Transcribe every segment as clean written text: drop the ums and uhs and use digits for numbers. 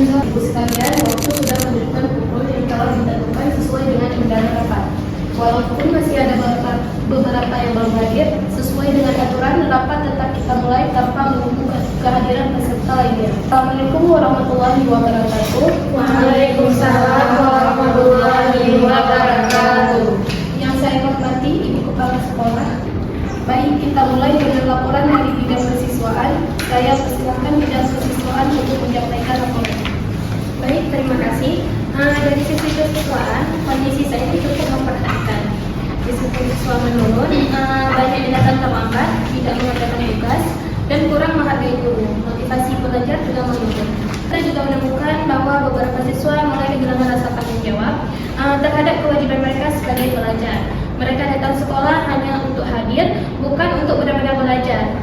Ibu sekalian, waktu sudah menunjukkan pukul yang telah ditentukan sesuai dengan undangan rapat. Walaupun masih ada beberapa yang belum hadir, sesuai dengan aturan, rapat tetap kita mulai tanpa menunggu kehadiran peserta lainnya. Assalamualaikum warahmatullahi wabarakatuh. Waalaikumsalam warahmatullahi wabarakatuh. Yang saya hormati Ibu Kepala Sekolah. Baik, kita mulai dengan laporan dari bidang kesiswaan. Saya persilahkan bidang kesiswaan untuk menyampaikan laporan. Baik, terima kasih. Dari sisi kesiswaan, kondisi saya cukup memperhatikan. Disiplin siswa menurun, banyak yang datang terlambat, tidak mengerjakan tugas, dan kurang menghargai guru. Motivasi belajar juga menurun. Kita juga menemukan bahwa beberapa siswa mulai kehilangan rasa tanggung jawab terhadap kewajiban mereka sebagai pelajar. Mereka datang sekolah hanya untuk hadir, bukan untuk benar-benar belajar.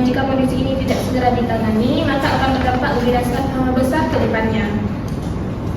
Jika kondisi ini tidak segera ditangani, maka akan berdampak lebih besar ke depannya.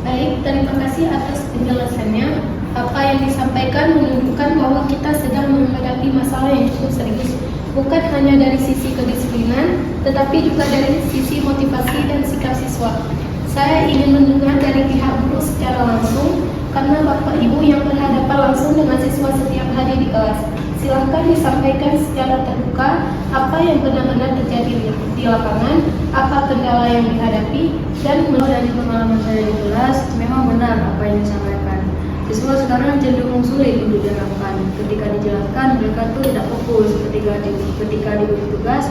Baik, terima kasih atas penjelasannya. Apa yang disampaikan menunjukkan bahwa kita sedang menghadapi masalah yang cukup serius, bukan hanya dari sisi kedisiplinan, tetapi juga dari sisi motivasi dan sikap siswa. Saya ingin mendengar dari pihak guru secara langsung, karena Bapak Ibu yang berhadapan langsung dengan siswa setiap hari di kelas. Silahkan disampaikan secara terbuka apa yang benar-benar terjadi di lapangan, apa kendala yang dihadapi, dan dari pengalaman saya di kelas, memang benar apa yang disampaikan. Siswa sekarang cenderung sulit untuk diterapkan. Ketika dijelaskan, mereka tuh tidak fokus. Ketika diberi tugas,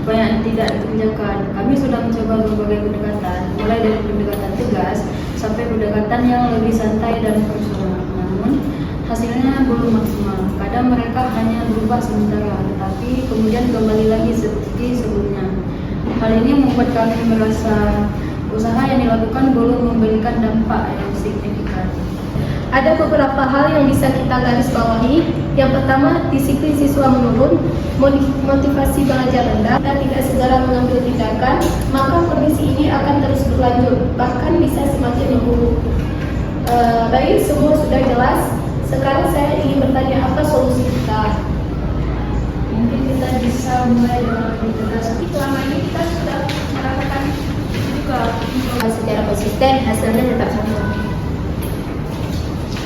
banyak yang tidak dikerjakan. Kami sudah mencoba berbagai pendekatan, mulai dari pendekatan tegas sampai pendekatan yang lebih santai dan personal. Namun, hasilnya belum maksimal. Kadang mereka hanya berubah sementara, tetapi kemudian kembali lagi seperti sebelumnya. Hal ini membuat kami merasa usaha yang dilakukan belum memberikan dampak yang signifikan. Ada beberapa hal yang bisa kita garis bawahi. Yang pertama, disiplin siswa menurun, motivasi belajar rendah, dan tidak segera mengambil tindakan, maka kondisi ini akan terus berlanjut, bahkan bisa semakin memburuk. Baik, semua sudah jelas. Sekarang saya ingin bertanya, apa solusi kita? Mungkin kita bisa mulai dengan lebih tegas. Selama ini kita sudah melakukan juga Secara konsisten, hasilnya tetap sama.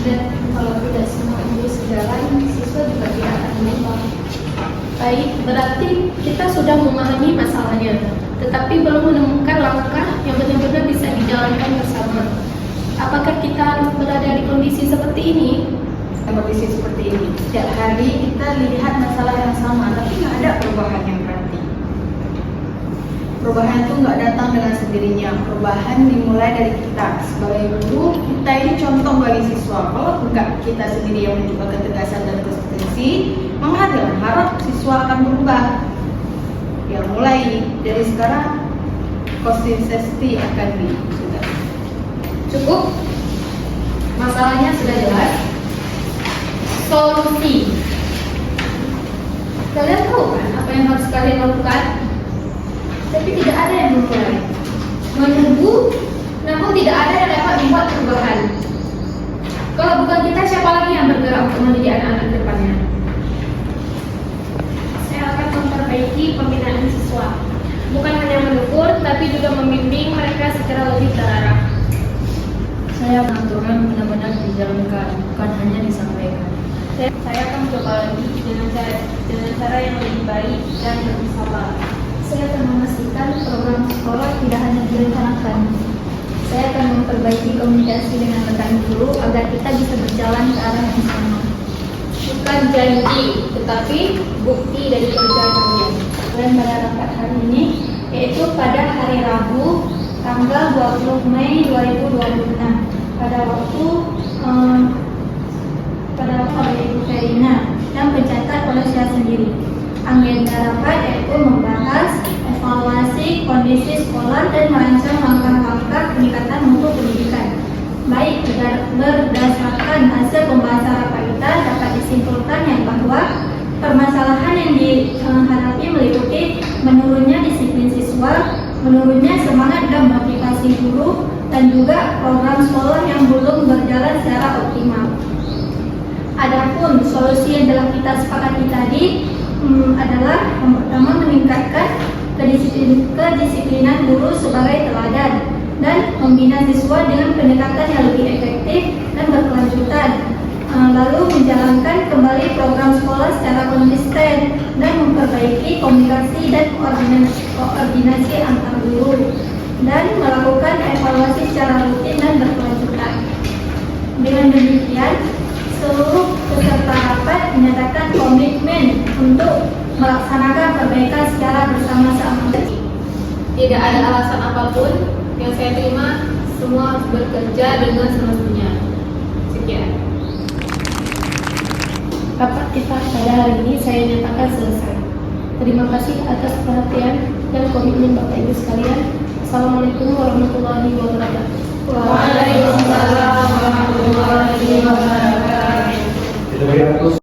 dan kalau tidak semua ini sejalan, siswa juga tidak akan berubah. Baik, berarti kita sudah memahami masalahnya, tetapi belum menemukan langkah yang benar-benar bisa dijalankan bersama. Apakah kita berada di kondisi seperti ini? Kondisi seperti ini, setiap hari kita lihat masalah yang sama, tapi nggak ada perubahan yang berarti. Perubahan itu nggak datang dengan sendirinya. Perubahan dimulai dari kita sebagai guru. Kita ini contoh bagi siswa. Kalau enggak kita sendiri yang menunjukkan ketegasan dan konsistensi, maka dengan harap siswa akan berubah. Ya, mulai dari sekarang konsistensi akan sudah. Cukup, masalahnya sudah jelas. Solusi, kalian tahu kan apa yang harus kalian lakukan? Tapi tidak ada yang memulai. Menunggu, namun tidak ada yang dapat membuat perubahan. Kalau bukan kita, siapa lagi yang bergerak untuk mendidik anak-anak ke depannya? Saya akan memperbaiki pembinaan siswa, bukan hanya menegur, tapi juga membimbing mereka secara lebih terarah. Saya aturan benar-benar dijalankan, bukan hanya disampaikan. Saya akan mencoba lagi dengan cara yang lebih baik dan lebih sabar. Saya akan memastikan program sekolah tidak hanya direncanakan. Saya akan memperbaiki komunikasi dengan rekan guru agar kita bisa berjalan ke arah yang sama. Bukan janji, tetapi bukti dari kerja kalian. Dan pada rapat hari ini, yaitu pada hari Rabu, tanggal 20 Mei 2026, pada waktu oleh Ibu Ferina yang mencatat oleh saya sendiri. Agenda rapat yaitu membahas evaluasi kondisi sekolah dan merancang langkah-langkah peningkatan mutu pendidikan. Baik, berdasarkan hasil pembahasan rapat kita dapat disimpulkan yang bahwa permasalahan yang dihadapi meliputi menurunnya disiplin siswa, menurunnya semangat dan motivasi guru, dan juga program sekolah yang belum berjalan secara optimal. Adapun solusi yang telah kita sepakati tadi adalah yang pertama meningkatkan kedisiplinan guru sebagai teladan dan membina siswa dengan pendekatan yang lebih efektif dan berkelanjutan, lalu menjalankan kembali program sekolah secara konsisten dan memperbaiki komunikasi dan koordinasi antar guru, dan melakukan evaluasi secara rutin dan berkelanjutan. Dengan demikian, seluruh peserta rapat menyatakan komitmen untuk melaksanakan perbaikan secara bersama-sama. Tidak ada alasan apapun yang saya terima, semua harus bekerja dengan semestinya. Sekian. Rapat kita pada hari ini saya nyatakan selesai. Terima kasih atas perhatian dan komitmen Bapak Ibu sekalian. Assalamualaikum warahmatullahi wabarakatuh.